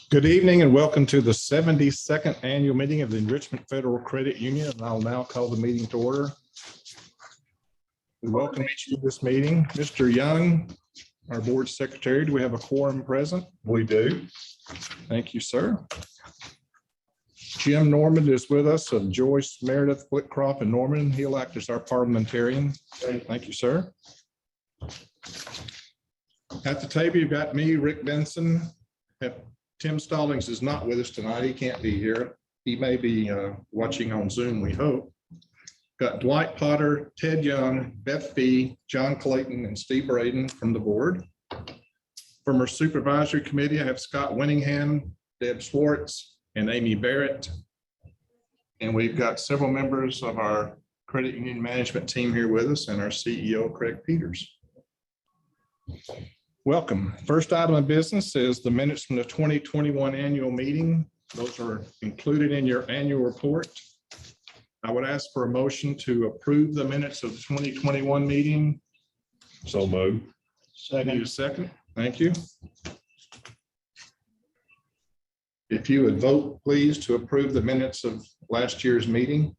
Good evening and welcome to the 72nd annual meeting of the Enrichment Federal Credit Union. And I'll now call the meeting to order. We welcome you to this meeting. Mr. Young, our board secretary, do we have a quorum present? We do. Thank you, sir. Jim Norman is with us of Joyce, Meredith, Whitcroft, and Norman. He'll act as our parliamentarian. Thank you, sir. At the table, you've got me, Rick Benson. Tim Stallings is not with us tonight. He can't be here. He may be watching on Zoom, we hope. Got Dwight Potter, Ted Young, Beth Fee, John Clayton, and Steve Braden from the board. From our supervisory committee, I have Scott Winningham, Deb Schwartz, and Amy Barrett. And we've got several members of our credit union management team here with us and our CEO, Craig Peters. Welcome. First item of business is the minutes from the 2021 annual meeting. Those are included in your annual report. I would ask for a motion to approve the minutes of the 2021 meeting. So moved. Need a second? Thank you. If you would vote, please, to approve the minutes of last year's meeting.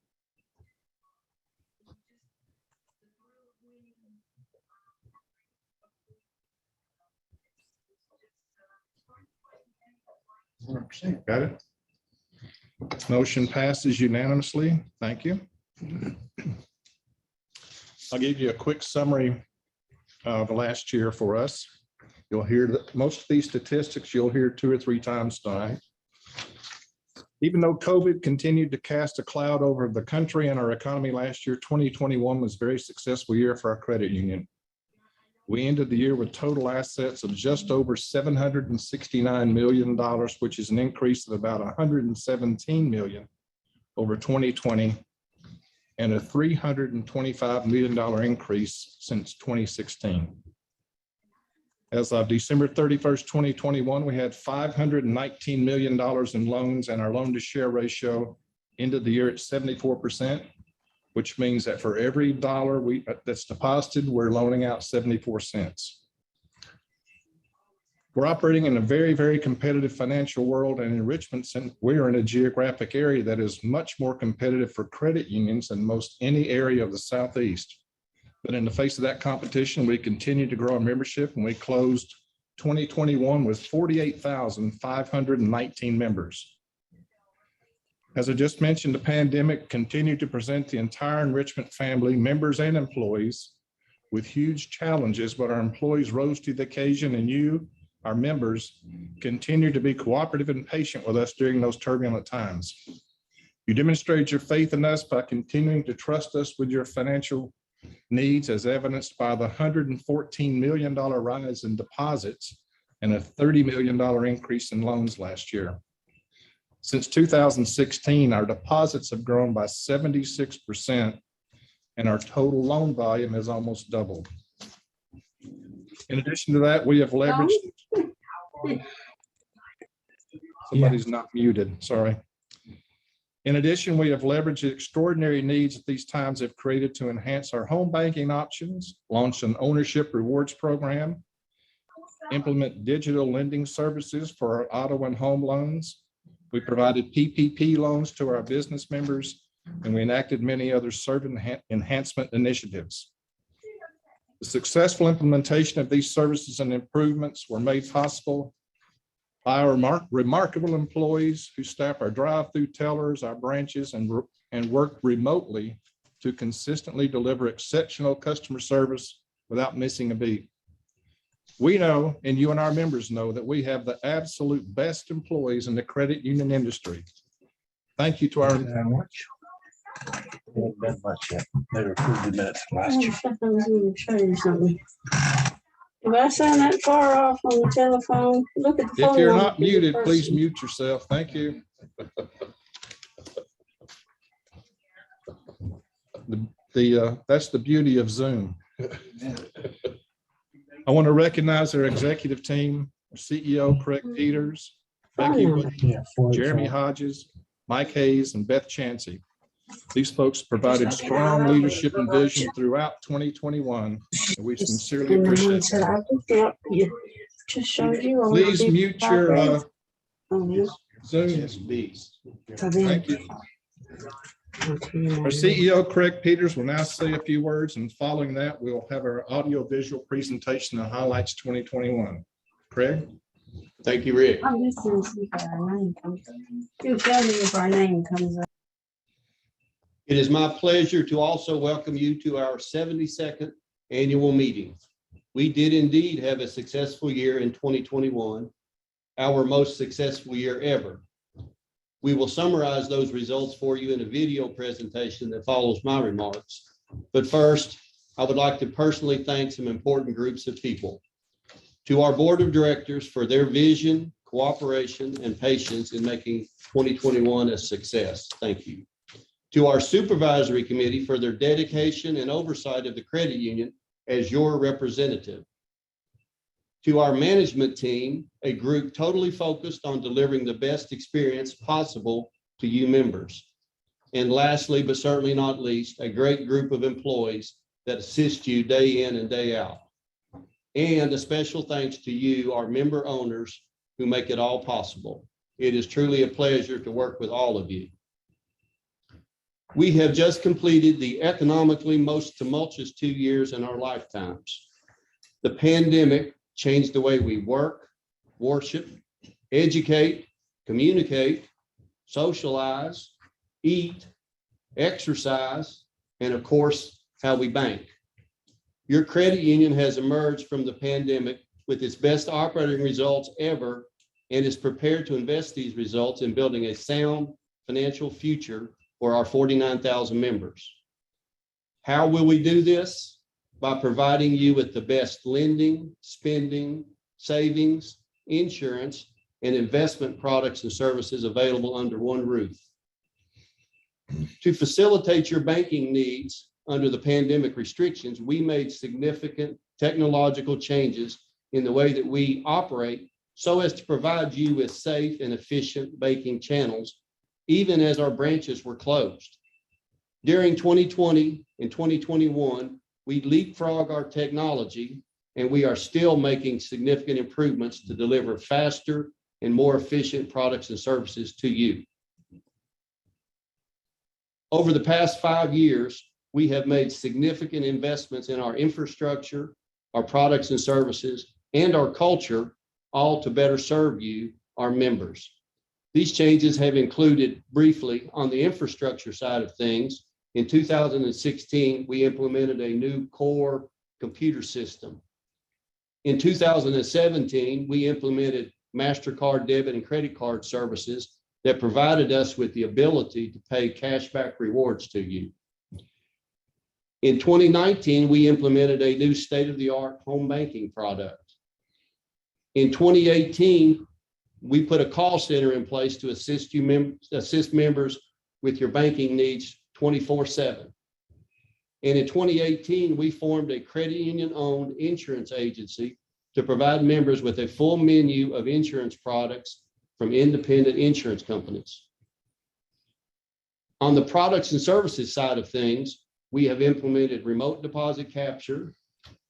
Got it. Motion passes unanimously. Thank you. I'll give you a quick summary of last year for us. You'll hear that most of these statistics you'll hear 2 or 3 times tonight. Even though COVID continued to cast a cloud over the country and our economy last year, 2021 was a very successful year for our credit union. We ended the year with total assets of just over $769 million, which is an increase of about $117 million over 2020 and a $325 million increase since 2016. As of December 31st, 2021, we had $519 million in loans, and our loan to share ratio ended the year at 74%. Which means that for every dollar that's deposited, we're loaning out 74 cents. We're operating in a very, very competitive financial world, and in Richmond, we are in a geographic area that is much more competitive for credit unions than most any area of the Southeast. But in the face of that competition, we continue to grow our membership, and we closed 2021 with 48,519 members. As I just mentioned, the pandemic continued to present the entire Enrichment family, members and employees, with huge challenges, but our employees rose to the occasion, and you, our members, continue to be cooperative and patient with us during those turbulent times. You demonstrated your faith in us by continuing to trust us with your financial needs, as evidenced by the $114 million rise in deposits and a $30 million increase in loans last year. Since 2016, our deposits have grown by 76%, and our total loan volume has almost doubled. In addition to that, we have leveraged. Somebody's not muted, sorry. In addition, we have leveraged the extraordinary needs that these times have created to enhance our home banking options, launch an ownership rewards program, implement digital lending services for our auto and home loans. We provided PPP loans to our business members, and we enacted many other service enhancement initiatives. The successful implementation of these services and improvements were made possible by our remarkable employees who staff our drive-through tellers, our branches, and work remotely to consistently deliver exceptional customer service without missing a beat. We know, and you and our members know, that we have the absolute best employees in the credit union industry. Thank you to our. They approved the minutes last year. If I sound that far off on the telephone, look at the phone. If you're not muted, please mute yourself. Thank you. That's the beauty of Zoom. I want to recognize our executive team, our CEO, Craig Peters, Becky Woody, Jeremy Hodges, Mike Hayes, and Beth Chansey. These folks provided strong leadership and vision throughout 2021, and we sincerely appreciate that. Yep, you just showed you. Please mute your Oh, Zoom. so then- Thank you. Our CEO, Craig Peters, will now say a few words, and following that, we'll have our audio-visual presentation that highlights 2021. Craig? Thank you, Rick. I'm just gonna see if our name comes up. You tell me if our name comes up. It is my pleasure to also welcome you to our 72nd annual meeting. We did indeed have a successful year in 2021, our most successful year ever. We will summarize those results for you in a video presentation that follows my remarks. But first, I would like to personally thank some important groups of people. To our board of directors for their vision, cooperation, and patience in making 2021 a success. Thank you. To our supervisory committee for their dedication and oversight of the credit union as your representative. To our management team, a group totally focused on delivering the best experience possible to you members. And lastly, but certainly not least, a great group of employees that assist you day in and day out. And a special thanks to you, our member owners, who make it all possible. It is truly a pleasure to work with all of you. We have just completed the economically most tumultuous 2 years in our lifetimes. The pandemic changed the way we work, worship, educate, communicate, socialize, eat, exercise, and of course, how we bank. Your credit union has emerged from the pandemic with its best operating results ever and is prepared to invest these results in building a sound financial future for our 49,000 members. How will we do this? By providing you with the best lending, spending, savings, insurance, and investment products and services available under one roof. To facilitate your banking needs under the pandemic restrictions, we made significant technological changes in the way that we operate so as to provide you with safe and efficient banking channels, even as our branches were closed. During 2020 and 2021, we leapfrog our technology, and we are still making significant improvements to deliver faster and more efficient products and services to you. Over the past 5 years, we have made significant investments in our infrastructure, our products and services, and our culture, all to better serve you, our members. These changes have included, briefly, on the infrastructure side of things. In 2016, we implemented a new core computer system. In 2017, we implemented MasterCard debit and credit card services that provided us with the ability to pay cashback rewards to you. In 2019, we implemented a new state-of-the-art home banking product. In 2018, we put a call center in place to assist members with your banking needs 24/7. And in 2018, we formed a credit union-owned insurance agency to provide members with a full menu of insurance products from independent insurance companies. On the products and services side of things, we have implemented remote deposit capture,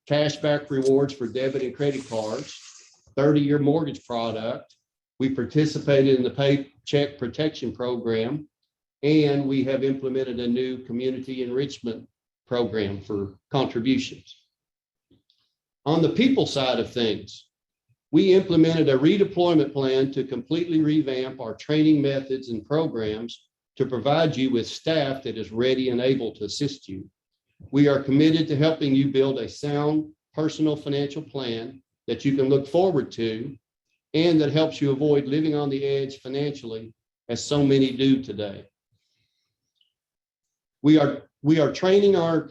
cashback rewards for debit and credit cards, 30-year mortgage product. We participated in the Paycheck Protection Program, and we have implemented a new community enrichment program for contributions. On the people side of things, we implemented a redeployment plan to completely revamp our training methods and programs to provide you with staff that is ready and able to assist you. We are committed to helping you build a sound personal financial plan that you can look forward to and that helps you avoid living on the edge financially, as so many do today. We are training our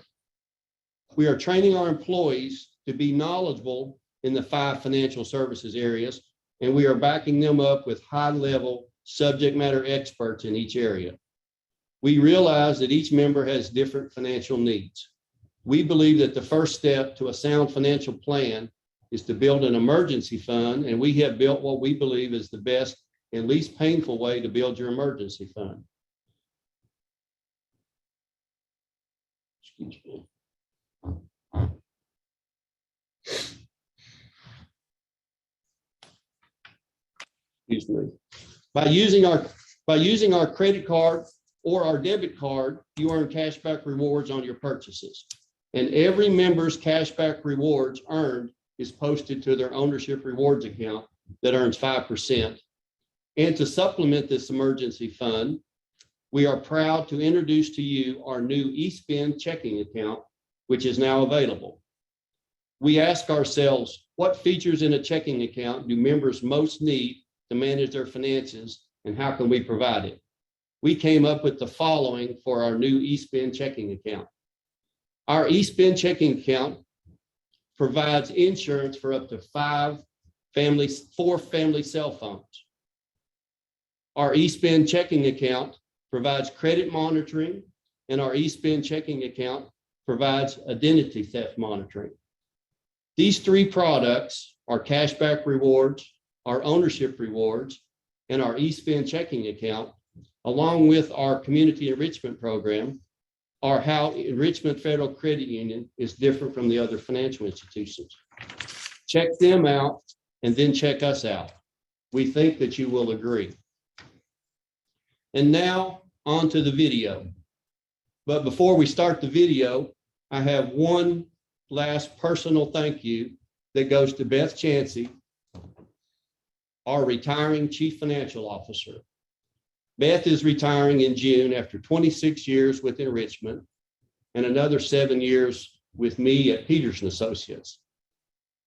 employees to be knowledgeable in the 5 financial services areas, and we are backing them up with high-level subject matter experts in each area. We realize that each member has different financial needs. We believe that the first step to a sound financial plan is to build an emergency fund, and we have built what we believe is the best and least painful way to build your emergency fund. Excuse me. Excuse me. By using our credit card or our debit card, you earn cashback rewards on your purchases. And every member's cashback rewards earned is posted to their ownership rewards account that earns 5%. And to supplement this emergency fund, we are proud to introduce to you our new eSpend checking account, which is now available. We ask ourselves, what features in a checking account do members most need to manage their finances, and how can we provide it? We came up with the following for our new eSpend checking account. Our eSpend checking account provides insurance for up to 4 family cell phones. Our eSpend checking account provides credit monitoring, and our eSpend checking account provides identity theft monitoring. These 3 products, our cashback rewards, our ownership rewards, and our eSpend checking account, along with our community enrichment program, are how Enrichment Federal Credit Union is different from the other financial institutions. Check them out and then check us out. We think that you will agree. And now on to the video. But before we start the video, I have one last personal thank you that goes to Beth Chansey, our retiring Chief Financial Officer. Beth is retiring in June after 26 years with Enrichment and another 7 years with me at Peters & Associates.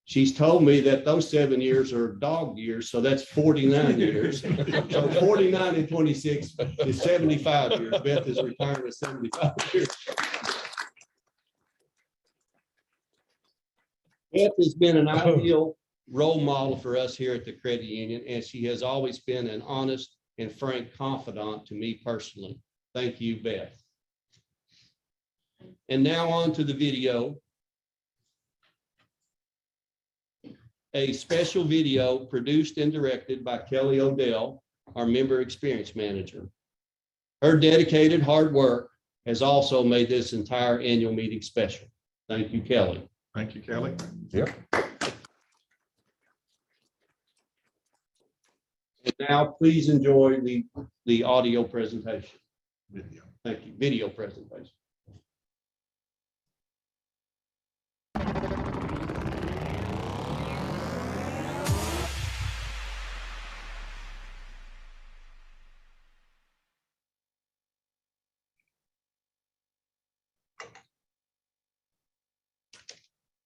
She's told me that those 7 years are dog years, so that's 49 years. So 49 and 26 is 75 years. Beth is retiring at 75 years. Beth has been an ideal role model for us here at the credit union, and she has always been an honest and frank confidant to me personally. Thank you, Beth. And now on to the video. A special video produced and directed by Kelly Odell, our member experience manager. Her dedicated hard work has also made this entire annual meeting special. Thank you, Kelly. Thank you, Kelly. Yep. And now please enjoy the audio presentation. Video. Thank you. Video presentation.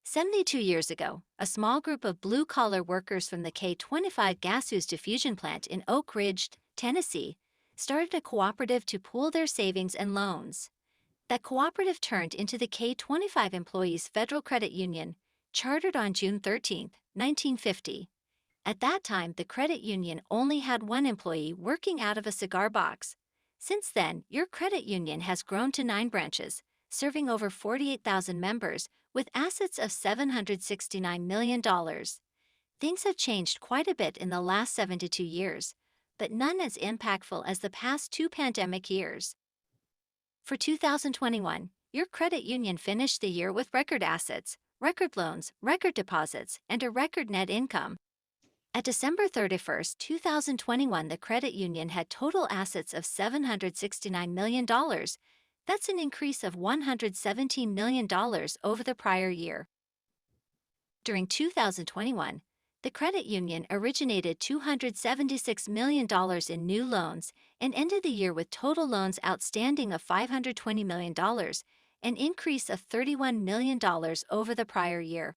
"72 years ago, a small group of blue-collar workers from the K-25 gaseous diffusion plant in Oak Ridge, Tennessee, started a cooperative to pool their savings and loans. That cooperative turned into the K-25 Employees Federal Credit Union, chartered on June 13, 1950. At that time, the credit union only had one employee working out of a cigar box. Since then, your credit union has grown to 9 branches, serving over 48,000 members, with assets of $769 million. Things have changed quite a bit in the last 72 years, but none as impactful as the past 2 pandemic years. For 2021, your credit union finished the year with record assets, record loans, record deposits, and a record net income. At December 31, 2021, the credit union had total assets of $769 million. That's an increase of $117 million over the prior year. During 2021, the credit union originated $276 million in new loans and ended the year with total loans outstanding of $520 million, an increase of $31 million over the prior year.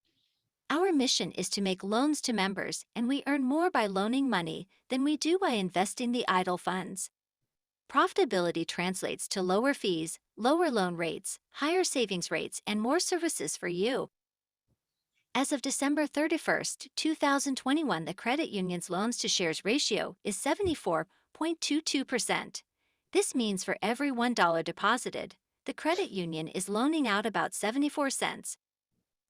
Our mission is to make loans to members, and we earn more by loaning money than we do by investing the idle funds. Profitability translates to lower fees, lower loan rates, higher savings rates, and more services for you. As of December 31, 2021, the credit union's loans to shares ratio is 74.22%. This means for every $1 deposited, the credit union is loaning out about 74 cents.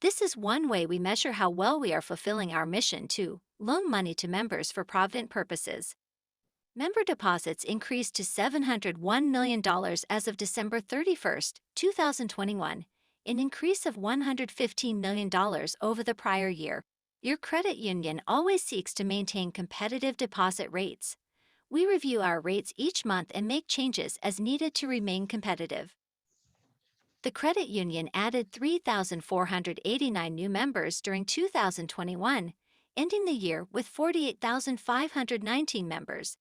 This is one way we measure how well we are fulfilling our mission to loan money to members for provident purposes. Member deposits increased to $701 million as of December 31st, 2021, an increase of $115 million over the prior year. Your credit union always seeks to maintain competitive deposit rates. We review our rates each month and make changes as needed to remain competitive. The credit union added 3,489 new members during 2021, ending the year with 48,519 members.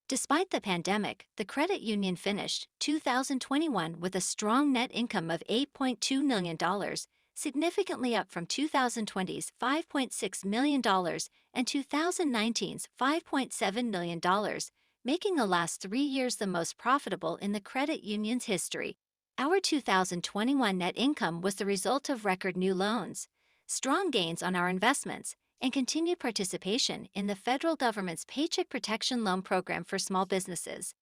Despite the pandemic, the credit union finished 2021 with a strong net income of $8.2 million, significantly up from 2020's $5.6 million and 2019's $5.7 million, making the last 3 years the most profitable in the credit union's history. Our 2021 net income was the result of record new loans, strong gains on our investments, and continued participation in the federal government's Paycheck Protection Loan Program for small businesses.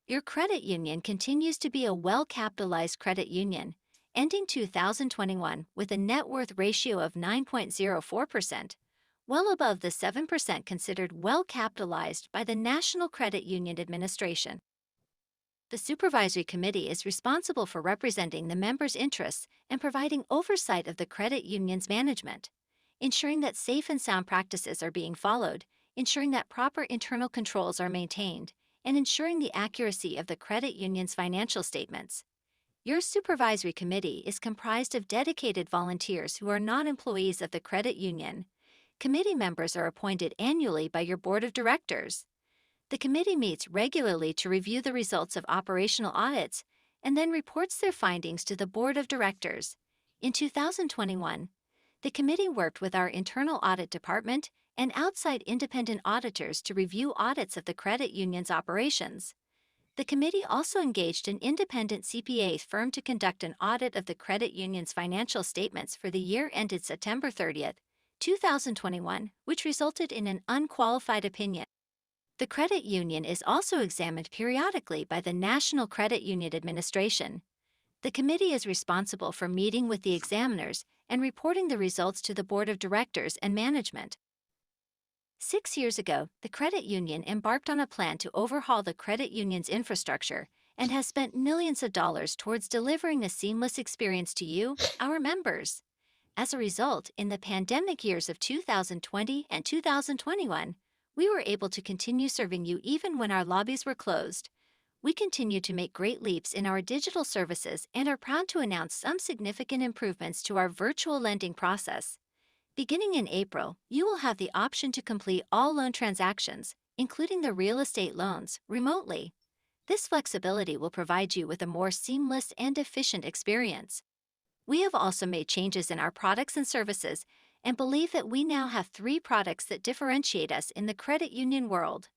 Your credit union continues to be a well-capitalized credit union, ending 2021 with a net worth ratio of 9.04%, well above the 7% considered well-capitalized by the National Credit Union Administration. The Supervisory Committee is responsible for representing the members' interests and providing oversight of the credit union's management, ensuring that safe and sound practices are being followed, ensuring that proper internal controls are maintained, and ensuring the accuracy of the credit union's financial statements. Your Supervisory Committee is comprised of dedicated volunteers who are not employees of the credit union. Committee members are appointed annually by your Board of Directors. The committee meets regularly to review the results of operational audits and then reports their findings to the Board of Directors. In 2021, the committee worked with our internal audit department and outside independent auditors to review audits of the credit union's operations. The committee also engaged an independent CPA firm to conduct an audit of the credit union's financial statements for the year ended September 30th, 2021, which resulted in an unqualified opinion. The credit union is also examined periodically by the National Credit Union Administration. The committee is responsible for meeting with the examiners and reporting the results to the Board of Directors and management. 6 years ago, the credit union embarked on a plan to overhaul the credit union's infrastructure and has spent millions of dollars towards delivering a seamless experience to you, our members. As a result, in the pandemic years of 2020 and 2021, we were able to continue serving you even when our lobbies were closed. We continue to make great leaps in our digital services and are proud to announce some significant improvements to our virtual lending process. Beginning in April, you will have the option to complete all loan transactions, including the real estate loans, remotely. This flexibility will provide you with a more seamless and efficient experience. We have also made changes in our products and services and believe that we now have 3 products that differentiate us in the credit union world.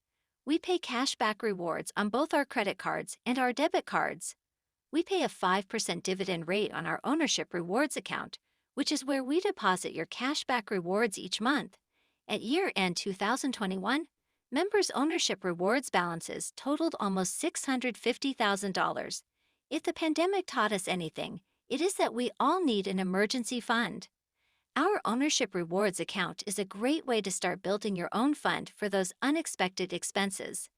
We pay cashback rewards on both our credit cards and our debit cards. We pay a 5% dividend rate on our ownership rewards account, which is where we deposit your cashback rewards each month. At year-end 2021, members' ownership rewards balances totaled almost $650,000. If the pandemic taught us anything, it is that we all need an emergency fund. Our ownership rewards account is a great way to start building your own fund for those unexpected expenses.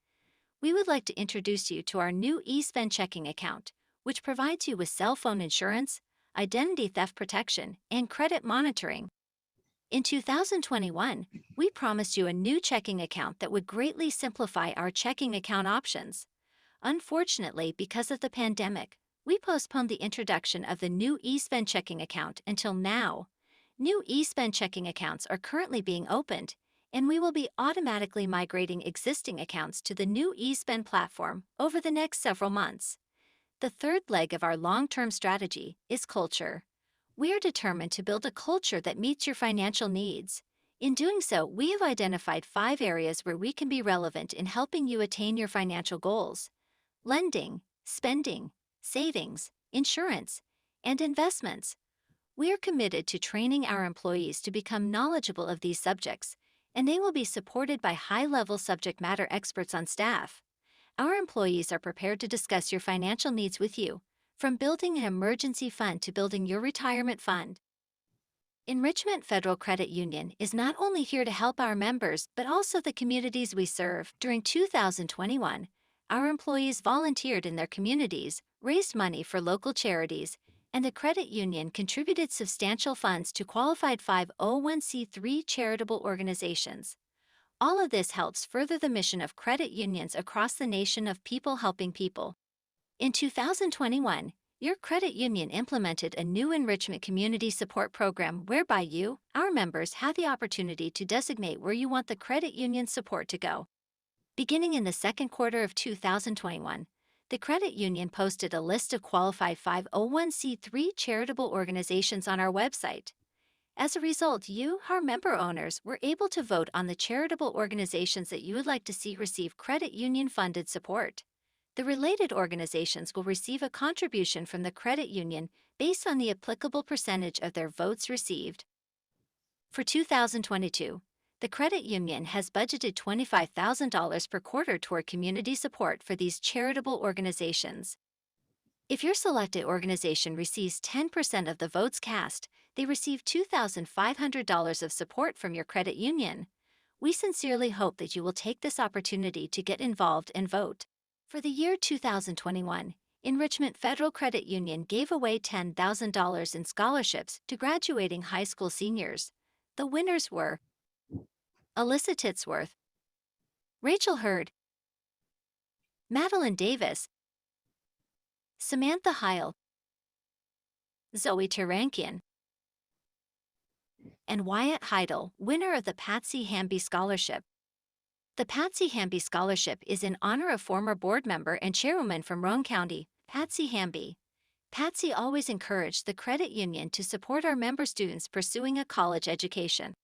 We would like to introduce you to our new eSpend checking account, which provides you with cell phone insurance, identity theft protection, and credit monitoring. In 2021, we promised you a new checking account that would greatly simplify our checking account options. Unfortunately, because of the pandemic, we postponed the introduction of the new eSpend checking account until now. New eSpend checking accounts are currently being opened, and we will be automatically migrating existing accounts to the new eSpend platform over the next several months. The third leg of our long-term strategy is culture. We are determined to build a culture that meets your financial needs. In doing so, we have identified 5 areas where we can be relevant in helping you attain your financial goals: lending, spending, savings, insurance, and investments. We are committed to training our employees to become knowledgeable of these subjects, and they will be supported by high-level subject matter experts on staff. Our employees are prepared to discuss your financial needs with you, from building an emergency fund to building your retirement fund. Enrichment Federal Credit Union is not only here to help our members, but also the communities we serve. During 2021, our employees volunteered in their communities, raised money for local charities, and the credit union contributed substantial funds to qualified 501c3 charitable organizations. All of this helps further the mission of credit unions across the nation of people helping people. In 2021, your credit union implemented a new enrichment community support program whereby you, our members, have the opportunity to designate where you want the credit union support to go. Beginning in the second quarter of 2021, the credit union posted a list of qualified 501c3 charitable organizations on our website. As a result, you, our member owners, were able to vote on the charitable organizations that you would like to see receive credit union-funded support. The related organizations will receive a contribution from the credit union based on the applicable percentage of their votes received. For 2022, the credit union has budgeted $25,000 per quarter toward community support for these charitable organizations. If your selected organization receives 10% of the votes cast, they receive $2,500 of support from your credit union. We sincerely hope that you will take this opportunity to get involved and vote. For the year 2021, Enrichment Federal Credit Union gave away $10,000 in scholarships to graduating high school seniors. The winners were Alyssa Titsworth, Rachel Hurd, Madeline Davis, Samantha Heil, Zoe Tarankian, and Wyatt Heidel, winner of the Patsy Hamby Scholarship. The Patsy Hamby Scholarship is in honor of former board member and chairwoman from Roane County, Patsy Hamby. Patsy always encouraged the credit union to support our member students pursuing a college education.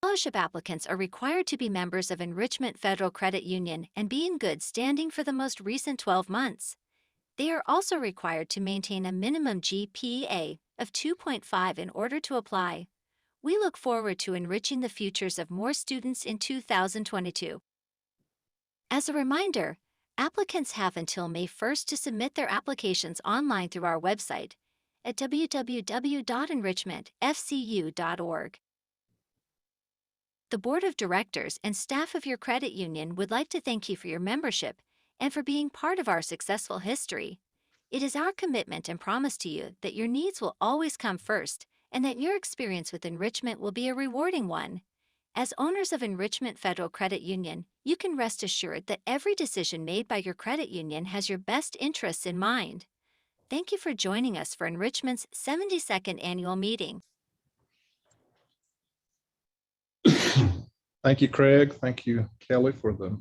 Scholarship applicants are required to be members of Enrichment Federal Credit Union and be in good standing for the most recent 12 months. They are also required to maintain a minimum GPA of 2.5 in order to apply. We look forward to enriching the futures of more students in 2022. As a reminder, applicants have until May 1st to submit their applications online through our website at www.enrichmentfcu.org. The Board of Directors and staff of your credit union would like to thank you for your membership and for being part of our successful history. It is our commitment and promise to you that your needs will always come first, and that your experience with enrichment will be a rewarding one. As owners of Enrichment Federal Credit Union, you can rest assured that every decision made by your credit union has your best interests in mind. Thank you for joining us for Enrichment's 72nd annual meeting. Thank you, Craig. Thank you, Kelly, for the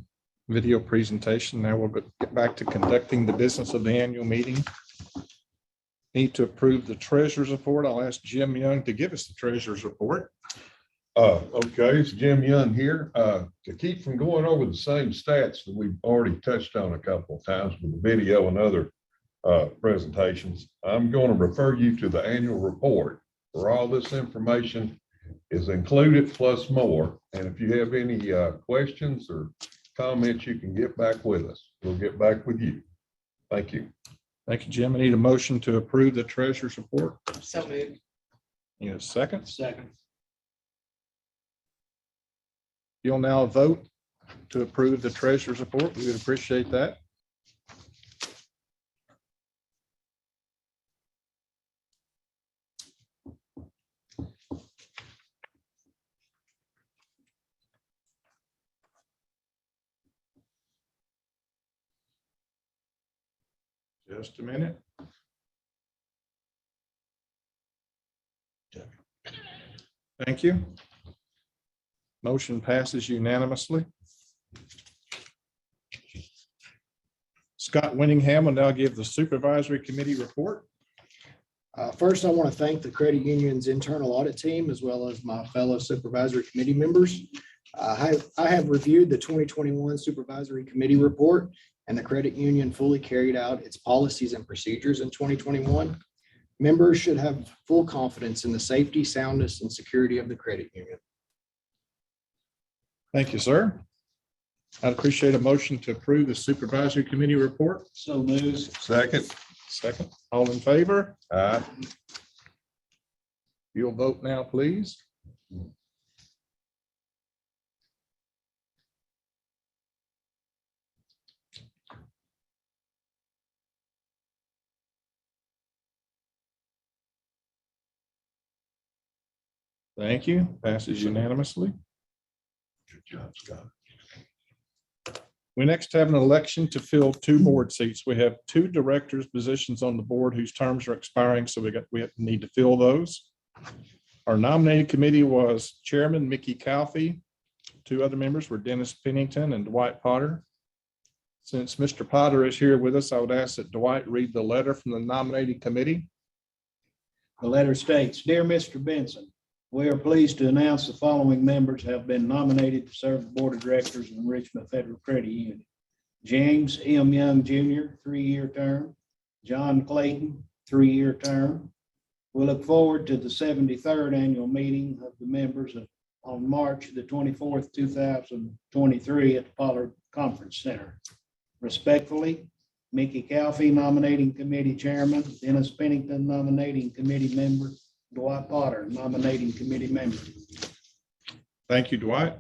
video presentation. Now we'll get back to conducting the business of the annual meeting. Need to approve the treasurer's report. I'll ask Jim Young to give us the treasurer's report. Okay, it's Jim Young here. To keep from going over the same stats that we've already touched on a couple of times with the video and other presentations, I'm going to refer you to the annual report where all this information is included plus more. And if you have any questions or comments, you can get back with us. We'll get back with you. Thank you. Thank you, Jim. I need a motion to approve the treasurer's report. So moved. Need a second? Second. You'll now vote to approve the treasurer's report. We would appreciate that. Just a minute. Thank you. Motion passes unanimously. Scott Winningham will now give the supervisory committee report. First, I want to thank the credit union's internal audit team as well as my fellow supervisory committee members. I have reviewed the 2021 supervisory committee report, and the credit union fully carried out its policies and procedures in 2021. Members should have full confidence in the safety, soundness, and security of the credit union. Thank you, sir. I'd appreciate a motion to approve the supervisory committee report. So moved. Second. Second, all in favor? Aye. You'll vote now, please. Thank you. Passes unanimously. Good job, Scott. We next have an election to fill 2 board seats. We have 2 directors' positions on the board whose terms are expiring, so we need to fill those. Our nominating committee was Chairman Mickey Calfee. 2 other members were Dennis Pennington and Dwight Potter. Since Mr. Potter is here with us, I would ask that Dwight read the letter from the nominating committee. The letter states, "Dear Mr. Benson, we are pleased to announce the following members have been nominated to serve the Board of Directors of Enrichment Federal Credit Union. James M. Young Jr., 3-year term. John Clayton, 3-year term. We look forward to the 73rd annual meeting of the members on March the 24th, 2023 at the Pollard Conference Center. Respectfully, Mickey Calfee, Nominating Committee Chairman, Dennis Pennington, Nominating Committee Member, Dwight Potter, Nominating Committee Member." Thank you, Dwight.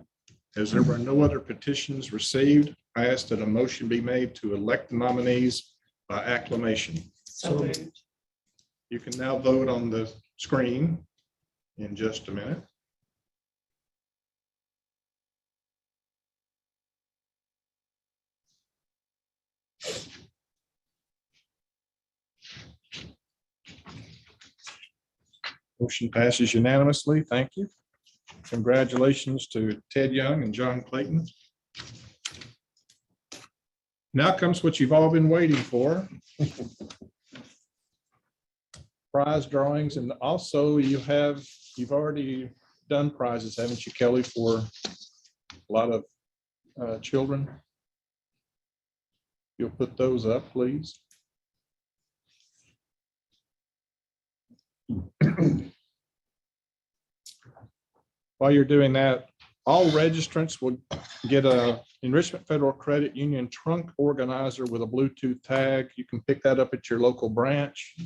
As there were no other petitions received, I ask that a motion be made to elect the nominees by acclamation. So moved. You can now vote on the screen in just a minute. Motion passes unanimously. Thank you. Congratulations to Ted Young and John Clayton. Now comes what you've all been waiting for. Prize drawings, and also you've already done prizes, haven't you, Kelly, for a lot of children? You'll put those up, please. While you're doing that, all registrants will get a Enrichment Federal Credit Union trunk organizer with a Bluetooth tag. You can pick that up at your local branch.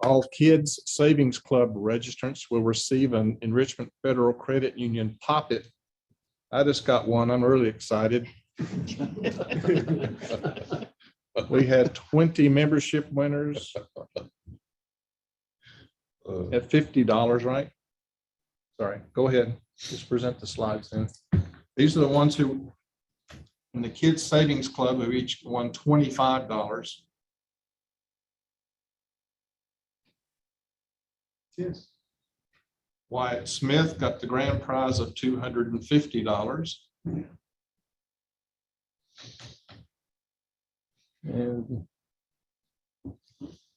All Kids Savings Club registrants will receive an Enrichment Federal Credit Union Pop-It. I just got one. I'm really excited. We had 20 membership winners at $50, right? Sorry, go ahead. Just present the slides then. These are the ones who, in the Kids Savings Club, who each won $25. Yes. Wyatt Smith got the grand prize of $250. And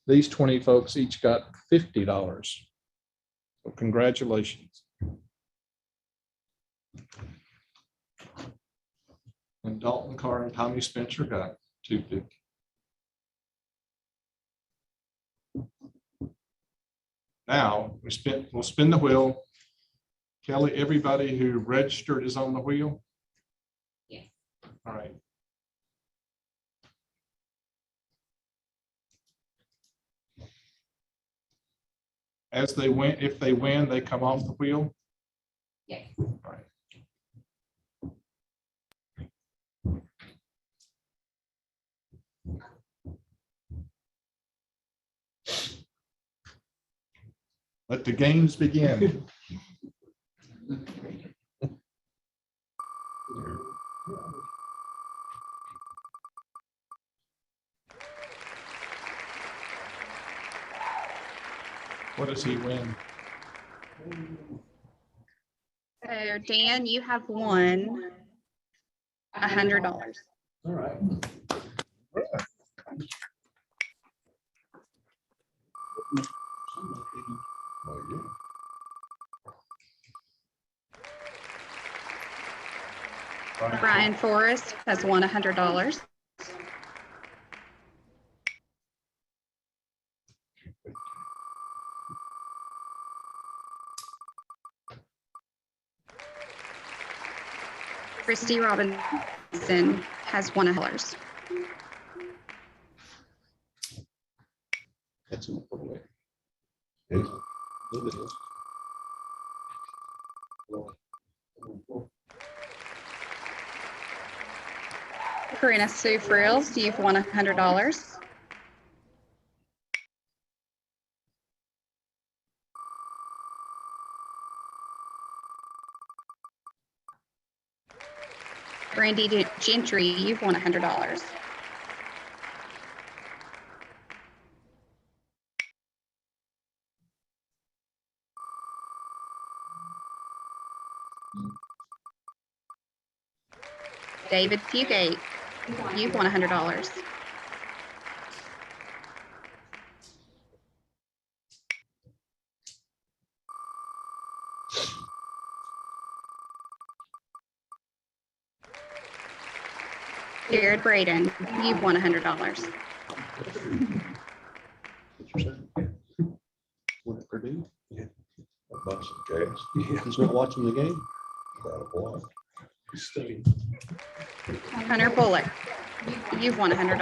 these 20 folks each got $50. So congratulations. And Dalton Carr and Tommy Spencer got $250. Now we'll spin the wheel. Kelly, everybody who registered is on the wheel? Yes. All right. As they win, if they win, they come off the wheel? Yes. All right. Let the games begin. What does he win? So Dan, you have won $100. All right. Brian Forrest has won $100. Christy Robinson has $100. That's an important way. Yes. Karina Sue Frills, you've won $100. Brandy Gentry, you've won $100. David Fugate, you've won $100. Jared Braden, you've won $100. What at Purdue? I bought some gas. He's not watching the game. About a block. Hunter Bullock, you've won $100.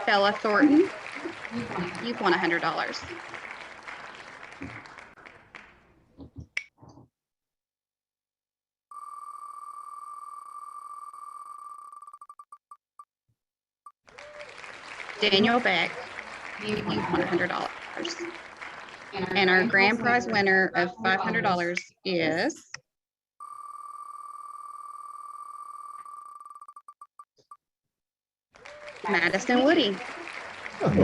Bella Thornton, you've won $100. Daniel Beck, you've won $100. And our grand prize winner of $500 is Madison Woody. Does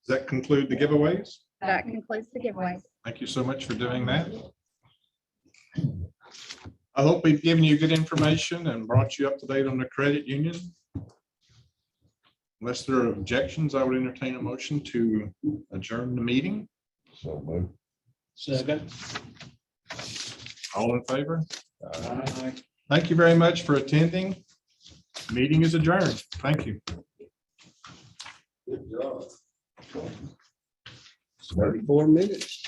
that conclude the giveaways? That concludes the giveaway. Thank you so much for doing that. I hope we've given you good information and brought you up to date on the credit union. Unless there are objections, I would entertain a motion to adjourn the meeting. So move. Second. All in favor? Thank you very much for attending. Meeting is adjourned. Thank you. Good job. 34 minutes.